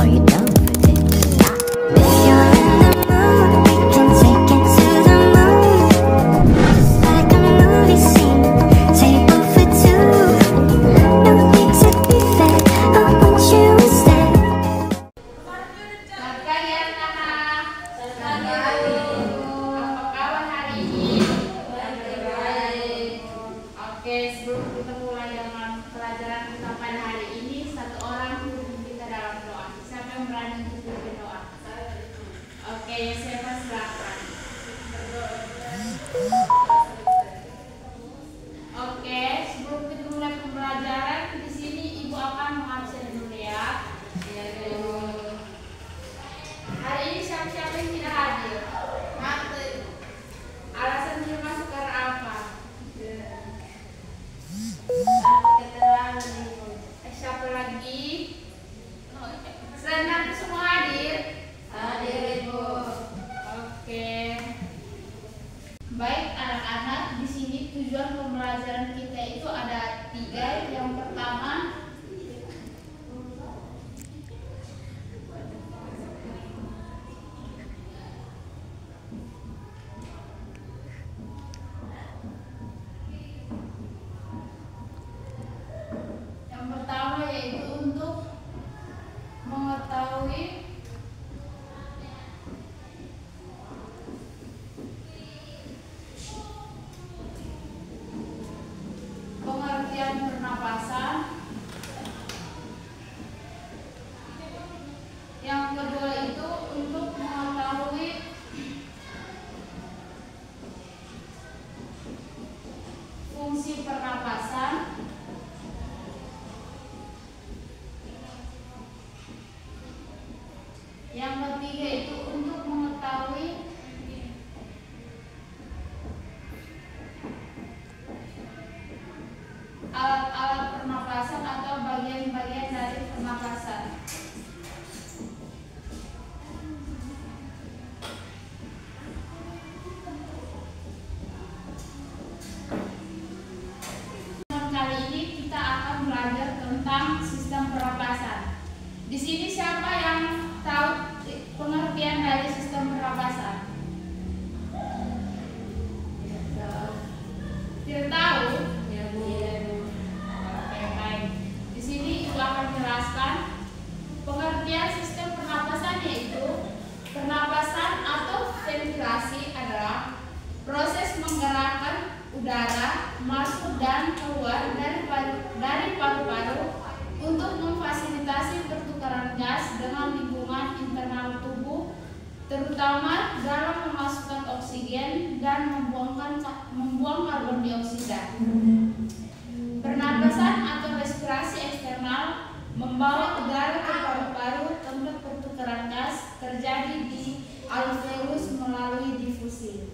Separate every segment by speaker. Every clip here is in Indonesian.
Speaker 1: Are you down for this? If you're in the mood, we can take it to the moon. Just like a movie scene, table for two. No need to be fair, I want you instead.
Speaker 2: Selamat pagi anak-anak. Selamat pagi. Apa kabar hari ini? Baik. Oke, sebelum kita mulai dengan pelajaran kita pada hari ini, satu orang pimpin kita dalam doa. Siapa yang berani untuk pimpin doa? Oke, siapa silakan. Oke, sebelum kita mulai pembelajaran di sini ibu akan mengabsen dulu ya. Hari ini siapa-siapa yang tidak hadir? Alasan tidak masuk karena apa? Siapa lagi? Selain nanti semua hadir? Hadir ibu. Oke. Baik anak-anak, di sini tujuan pembelajaran kita itu ada 3. Yang pertama, yaitu untuk mengetahui pengertian pernapasan. Yang kedua itu untuk mengetahui fungsi pernapasan. Yang ketiga itu untuk mengetahui alat-alat pernapasan atau bagian-bagian dari pernapasan. Kali ini kita akan belajar tentang sistem pernapasan. Di sini siapa yang tahu pengertian dari sistem pernapasan? Tidak tahu? Ya Bu. Oke, baik. Di sini Ibu akan jelaskan pengertian sistem pernapasan, yaitu pernapasan atau ventilasi adalah proses menggerakkan udara masuk dan keluar dari paru-paru untuk memfasilitasi pertukaran gas dengan lingkungan internal tubuh, terutama dalam memasukkan oksigen dan membuang karbon dioksida. Pernapasan atau respirasi eksternal membawa udara ke paru-paru. Tempat pertukaran gas terjadi di alveolus melalui difusi.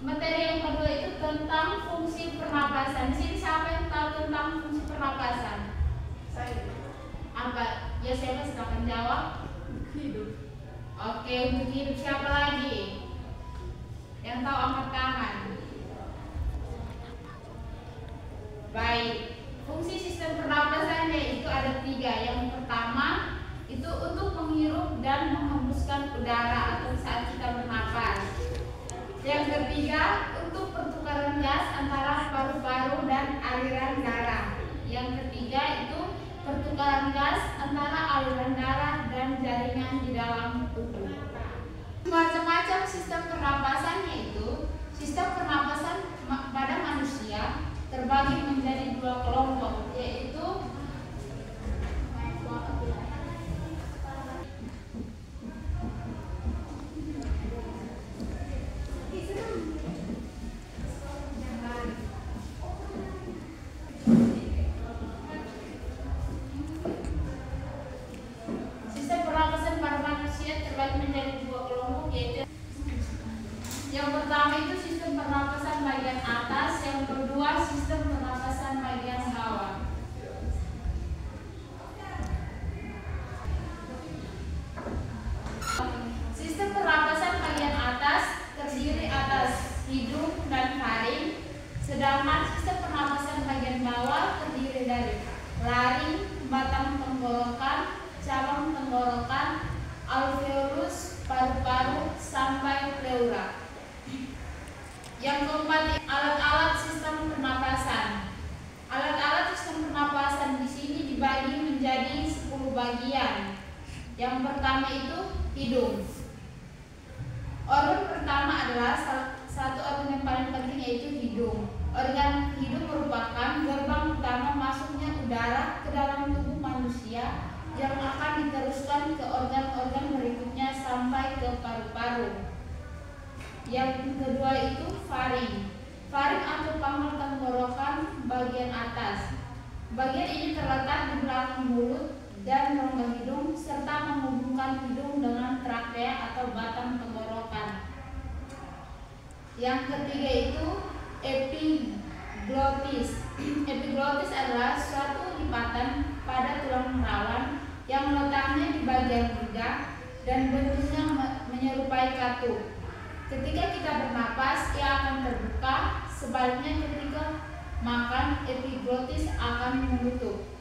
Speaker 2: Materi yang kedua itu tentang fungsi pernapasan. Di sini siapa yang tahu tentang fungsi pernapasan? Saya. Apa? Ya, siapa silakan jawab. Hidup. Oke, untuk hidup siapa lagi? Yang tahu angkat tangan. Baik. Fungsi sistem pernapasan yaitu ada 3. Yang pertama itu untuk menghirup dan menghembuskan udara atau saat kita bernapas. Yang ketiga untuk pertukaran gas antara paru-paru dan aliran darah. Yang ketiga itu pertukaran gas antara aliran darah dan jaringan di dalam tubuh. Macam-macam sistem pernapasan, yaitu sistem pernapasan pada manusia terbagi menjadi 2 kelompok, yaitu yang pertama itu sistem pernapasan bagian atas, yang kedua sistem pernapasan bagian bawah. alveolus, paru-paru, sampai pleura. Yang keempat, alat-alat sistem pernapasan. Alat-alat sistem pernapasan di sini dibagi menjadi 10 bagian. Yang pertama itu hidung. Organ pertama adalah satu organ yang paling penting, yaitu hidung. Organ hidung merupakan gerbang utama masuknya udara ke dalam tubuh manusia yang akan diteruskan ke organ-organ berikutnya sampai ke paru-paru. Yang kedua itu faring. Faring atau pangkal tenggorokan bagian atas. Bagian ini terletak di belakang mulut dan rongga hidung serta menghubungkan hidung dengan trakea atau batang tenggorokan. Yang ketiga itu epiglottis. Epiglottis adalah suatu lipatan pada tulang rawan yang letaknya di bagian lidah dan bentuknya menyerupai katup. Ketika kita bernapas, ia akan terbuka. Sebaliknya ketika makan, epiglottis akan menutup.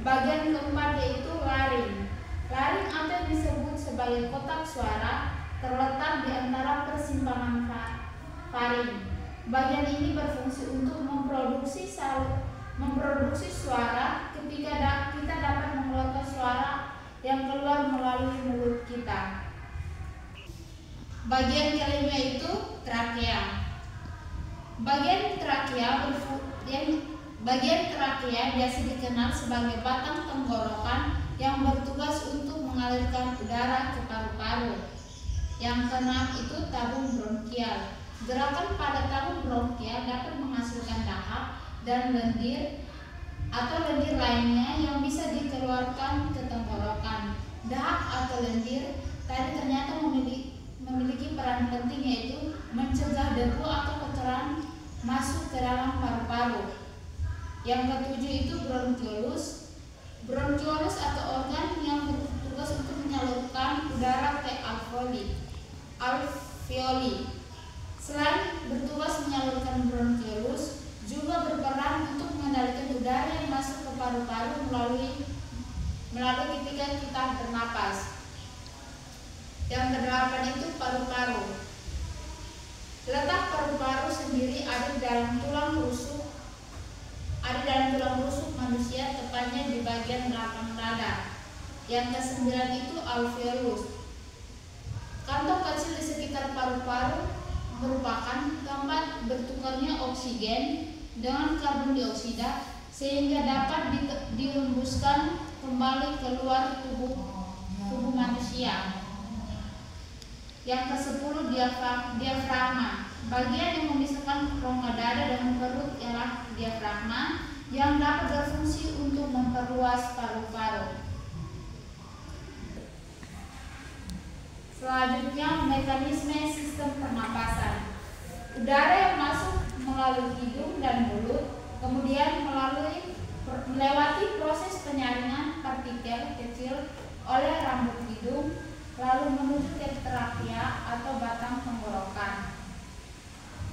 Speaker 2: Bagian keempat yaitu laring. Laring atau yang disebut sebagai kotak suara terletak di antara persimpangan faring. Bagian ini berfungsi untuk memproduksi suara ketika kita dapat mengeluarkan suara yang keluar melalui mulut kita. Bagian kelima itu trakea. Bagian trakea biasa dikenal sebagai batang tenggorokan yang bertugas untuk mengalirkan udara ke paru-paru. Yang keenam itu tabung bronkial. Gerakan pada tabung bronkial dapat menghasilkan dahak dan lendir atau lendir lainnya yang bisa dikeluarkan ke tenggorokan. Dahak atau lendir tadi ternyata memiliki peran penting, yaitu mencegah debu atau kotoran masuk ke dalam paru-paru. Yang ketujuh itu bronkiolus. Bronkiolus atau organ yang bertugas untuk menyalurkan udara ke alveoli. Selain bertugas menyalurkan bronkiolus, juga berperan untuk mengendalikan udara yang masuk ke paru-paru melalui ketika kita bernapas. Yang kedelapan itu paru-paru. Letak paru-paru sendiri ada di dalam tulang rusuk manusia, tepatnya di bagian belakang dada. Yang kesembilan itu alveolus. Kantong kecil di sekitar paru-paru merupakan tempat bertukarnya oksigen dengan karbon dioksida sehingga dapat dihembuskan kembali keluar tubuh manusia. Yang ke-10 diafragma. Bagian yang memisahkan rongga dada dengan perut ialah diafragma yang dapat berfungsi untuk memperluas paru-paru. Selanjutnya, mekanisme sistem pernapasan. Udara yang masuk melalui hidung dan mulut, kemudian melewati proses penyaringan partikel kecil oleh rambut hidung, lalu menuju ke trakea atau batang tenggorokan.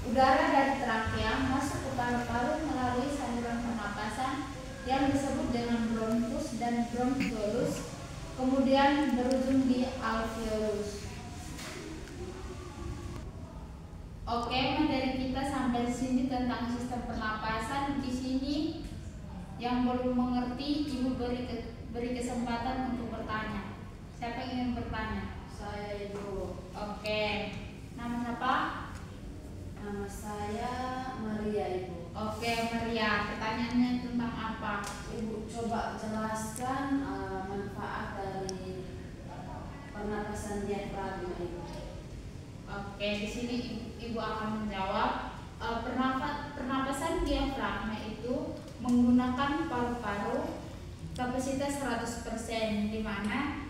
Speaker 2: Udara dari trakea masuk ke paru-paru melalui saluran pernapasan yang disebut dengan bronkus dan bronkiolus, kemudian berujung di alveolus. Oke, materi kita sampai di sini tentang sistem pernapasan. Di sini yang belum mengerti, Ibu beri kesempatan untuk bertanya. Siapa yang ingin bertanya?
Speaker 3: Saya Ibu.
Speaker 2: Oke. Nama siapa?
Speaker 3: Nama saya Maria, Ibu.
Speaker 2: Oke, Maria. Pertanyaannya tentang apa?
Speaker 3: Ibu coba jelaskan manfaat dari pernapasan diafragma, Ibu.
Speaker 2: Oke, di sini Ibu akan menjawab. Pernapasan diafragma itu menggunakan paru-paru kapasitas 100%, di mana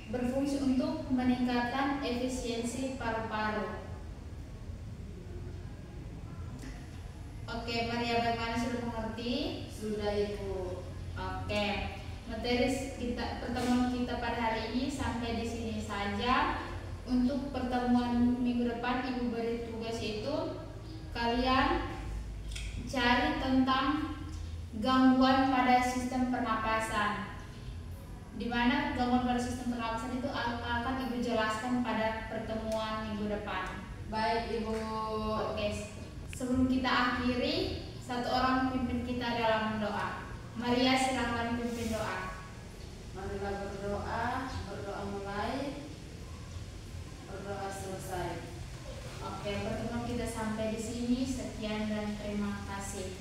Speaker 2: berfungsi untuk meningkatkan efisiensi paru-paru. Oke, Maria, bagaimana, sudah mengerti?
Speaker 3: Sudah, Ibu.
Speaker 2: Oke, materi pertemuan kita pada hari ini sampai di sini saja. Untuk pertemuan minggu depan, Ibu beri tugas itu kalian cari tentang gangguan pada sistem pernapasan. di mana gangguan pada sistem pernapasan itu akan Ibu jelaskan pada pertemuan minggu depan.
Speaker 3: Baik Ibu.
Speaker 2: Oke, sebelum kita akhiri, satu orang pimpin kita dalam doa. Maria, silakan pimpin doa.
Speaker 3: Marilah berdoa mulai, berdoa selesai.
Speaker 2: Oke, pertemuan kita sampai di sini. Sekian dan terima kasih.